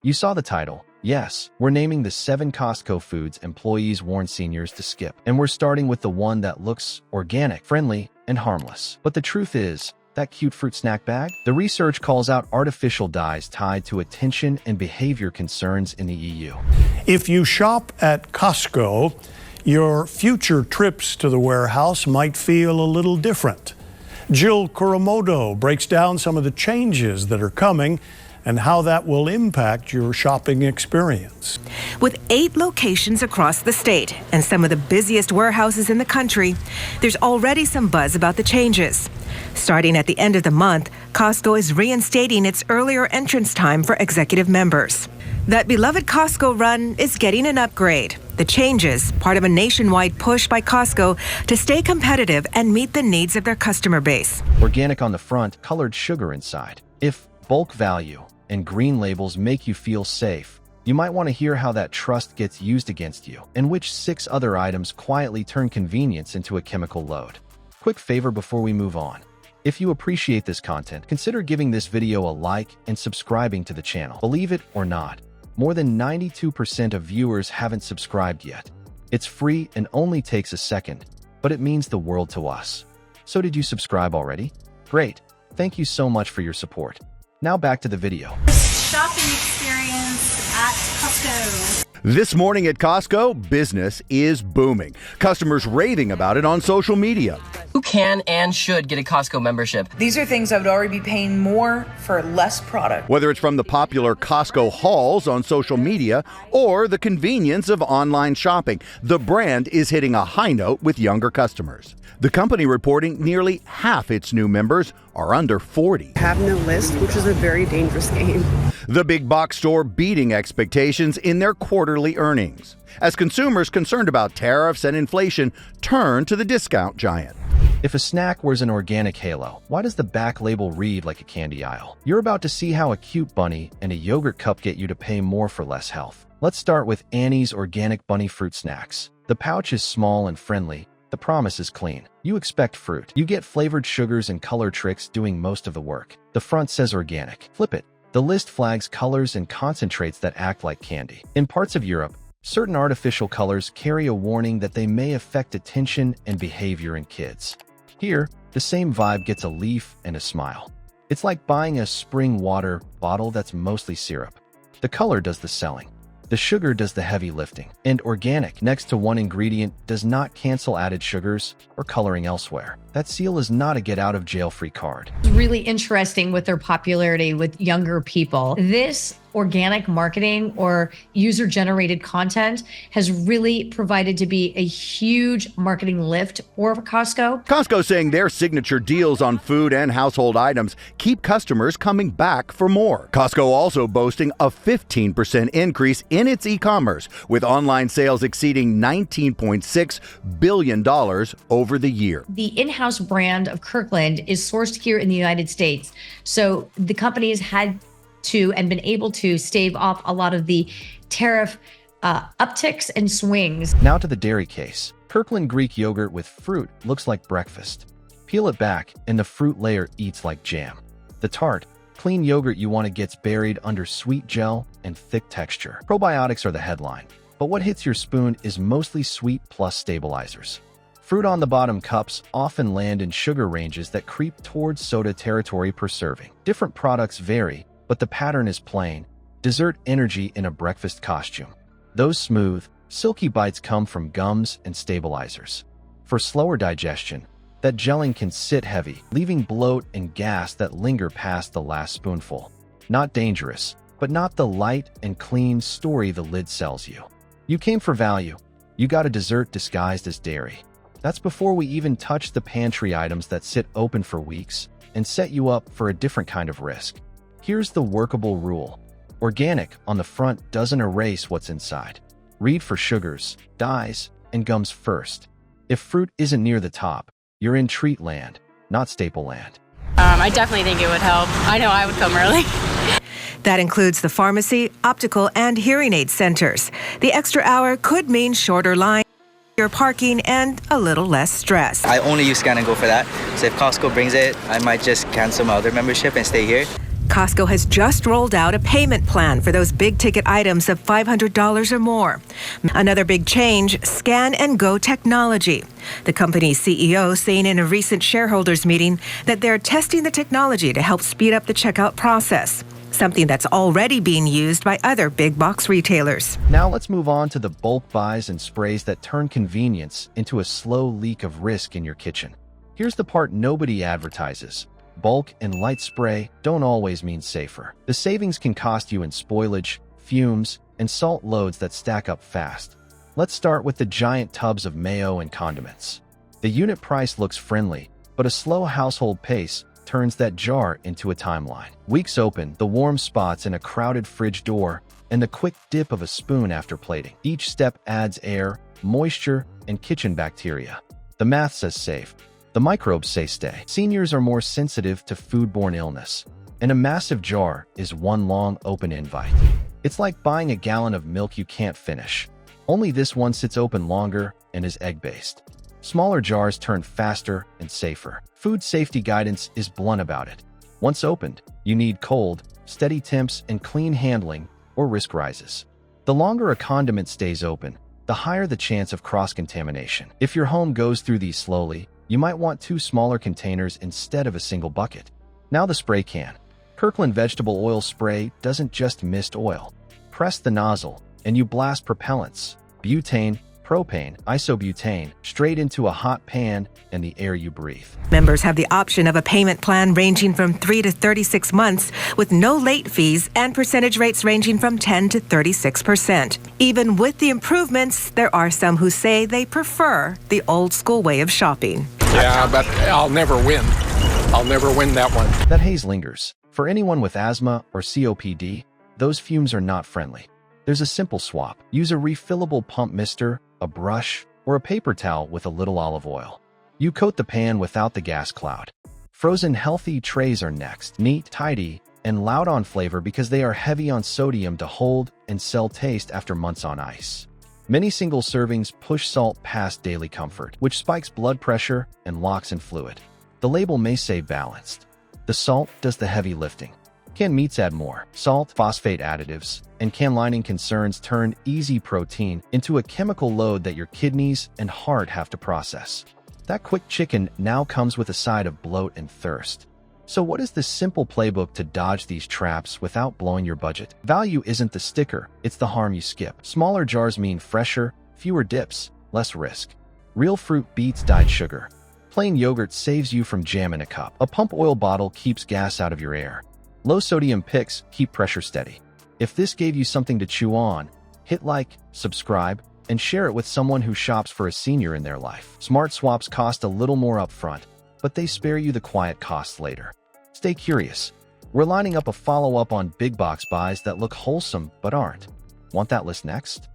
You saw the title. Yes, we're naming the 7 Costco foods employees warn seniors to skip. And we're starting with the one that looks organic, friendly, and harmless. But the truth is, that cute fruit snack bag? The research calls out artificial dyes tied to attention and behavior concerns in the EU. If you shop at Costco, your future trips to the warehouse might feel a little different. Jill Kuramoto breaks down some of the changes that are coming and how that will impact your shopping experience. With 8 locations across the state and some of the busiest warehouses in the country, there's already some buzz about the changes. Starting at the end of the month, Costco is reinstating its earlier entrance time for executive members. That beloved Costco run is getting an upgrade. The changes, part of a nationwide push by Costco to stay competitive and meet the needs of their customer base. Organic on the front, colored sugar inside. If bulk value and green labels make you feel safe, you might want to hear how that trust gets used against you and which 6 other items quietly turn convenience into a chemical load. Quick favor before we move on. If you appreciate this content, consider giving this video a like and subscribing to the channel. Believe it or not, more than 92% of viewers haven't subscribed yet. It's free and only takes a second, but it means the world to us. So did you subscribe already? Great. Thank you so much for your support. Now back to the video. Shopping experience at Costco. This morning at Costco, business is booming. Customers raving about it on social media. Who can and should get a Costco membership? These are things I would already be paying more for less product. Whether it's from the popular Costco hauls on social media or the convenience of online shopping, the brand is hitting a high note with younger customers. The company reporting nearly half its new members are under 40. Have no list, which is a very dangerous game. The big box store beating expectations in their quarterly earnings, as consumers concerned about tariffs and inflation turn to the discount giant. If a snack wears an organic halo, why does the back label read like a candy aisle? You're about to see how a cute bunny and a yogurt cup get you to pay more for less health. Let's start with Annie's Organic Bunny Fruit Snacks. The pouch is small and friendly. The promise is clean. You expect fruit. You get flavored sugars and color tricks doing most of the work. The front says organic. Flip it. The list flags colors and concentrates that act like candy. In parts of Europe, certain artificial colors carry a warning that they may affect attention and behavior in kids. Here, the same vibe gets a leaf and a smile. It's like buying a spring water bottle that's mostly syrup. The color does the selling. The sugar does the heavy lifting. And organic, next to one ingredient, does not cancel added sugars or coloring elsewhere. That seal is not a get-out-of-jail-free card. It's really interesting with their popularity with younger people. This organic marketing or user-generated content has really provided to be a huge marketing lift for Costco. Costco saying their signature deals on food and household items keep customers coming back for more. Costco also boasting a 15% increase in its e-commerce, with online sales exceeding $19.6 billion over the year. The in-house brand of Kirkland is sourced here in the United States. So the company has had to and been able to stave off a lot of the tariff upticks and swings. Now to the dairy case. Kirkland Greek yogurt with fruit looks like breakfast. Peel it back and the fruit layer eats like jam. The tart, clean yogurt you want gets buried under sweet gel and thick texture. Probiotics are the headline, but what hits your spoon is mostly sweet plus stabilizers. Fruit on the bottom cups often land in sugar ranges that creep towards soda territory per serving. Different products vary, but the pattern is plain. Dessert energy in a breakfast costume. Those smooth, silky bites come from gums and stabilizers. For slower digestion, that gelling can sit heavy, leaving bloat and gas that linger past the last spoonful. Not dangerous, but not the light and clean story the lid sells you. You came for value. You got a dessert disguised as dairy. That's before we even touch the pantry items that sit open for weeks and set you up for a different kind of risk. Here's the workable rule. Organic on the front doesn't erase what's inside. Read for sugars, dyes, and gums first. If fruit isn't near the top, you're in treat land, not staple land. I definitely think it would help. I know I would come early. That includes the pharmacy, optical, and hearing aid centers. The extra hour could mean shorter lines, parking, and a little less stress. I only use Scan and Go for that. So if Costco brings it, I might just cancel my other membership and stay here. Costco has just rolled out a payment plan for those big-ticket items of $500 or more. Another big change, Scan and Go technology. The company's CEO saying in a recent shareholders meeting that they're testing the technology to help speed up the checkout process, something that's already being used by other big-box retailers. Now let's move on to the bulk buys and sprays that turn convenience into a slow leak of risk in your kitchen. Here's the part nobody advertises. Bulk and light spray don't always mean safer. The savings can cost you in spoilage, fumes, and salt loads that stack up fast. Let's start with the giant tubs of mayo and condiments. The unit price looks friendly, but a slow household pace turns that jar into a timeline. Weeks open, the warm spots in a crowded fridge door, and the quick dip of a spoon after plating. Each step adds air, moisture, and kitchen bacteria. The math says safe. The microbes say stay. Seniors are more sensitive to foodborne illness, and a massive jar is one long open invite. It's like buying a gallon of milk you can't finish. Only this one sits open longer and is egg-based. Smaller jars turn faster and safer. Food safety guidance is blunt about it. Once opened, you need cold, steady temps and clean handling, or risk rises. The longer a condiment stays open, the higher the chance of cross-contamination. If your home goes through these slowly, you might want 2 smaller containers instead of a single bucket. Now the spray can. Kirkland vegetable oil spray doesn't just mist oil. Press the nozzle, and you blast propellants, butane, propane, isobutane, straight into a hot pan and the air you breathe. Members have the option of a payment plan ranging from 3 to 36 months with no late fees and percentage rates ranging from 10 to 36%. Even with the improvements, there are some who say they prefer the old school way of shopping. Yeah, but I'll never win. I'll never win that one. That haze lingers. For anyone with asthma or COPD, those fumes are not friendly. There's a simple swap. Use a refillable pump mister, a brush, or a paper towel with a little olive oil. You coat the pan without the gas cloud. Frozen healthy trays are next. Neat, tidy, and loud on flavor because they are heavy on sodium to hold and sell taste after months on ice. Many single servings push salt past daily comfort, which spikes blood pressure and locks in fluid. The label may say balanced. The salt does the heavy lifting. Canned meats add more. Salt, phosphate additives, and can lining concerns turn easy protein into a chemical load that your kidneys and heart have to process. That quick chicken now comes with a side of bloat and thirst. So what is the simple playbook to dodge these traps without blowing your budget? Value isn't the sticker, it's the harm you skip. Smaller jars mean fresher, fewer dips, less risk. Real fruit beats dyed sugar. Plain yogurt saves you from jam in a cup. A pump oil bottle keeps gas out of your air. Low-sodium picks keep pressure steady. If this gave you something to chew on, hit like, subscribe, and share it with someone who shops for a senior in their life. Smart swaps cost a little more upfront, but they spare you the quiet costs later. Stay curious. We're lining up a follow-up on big box buys that look wholesome but aren't. Want that list next?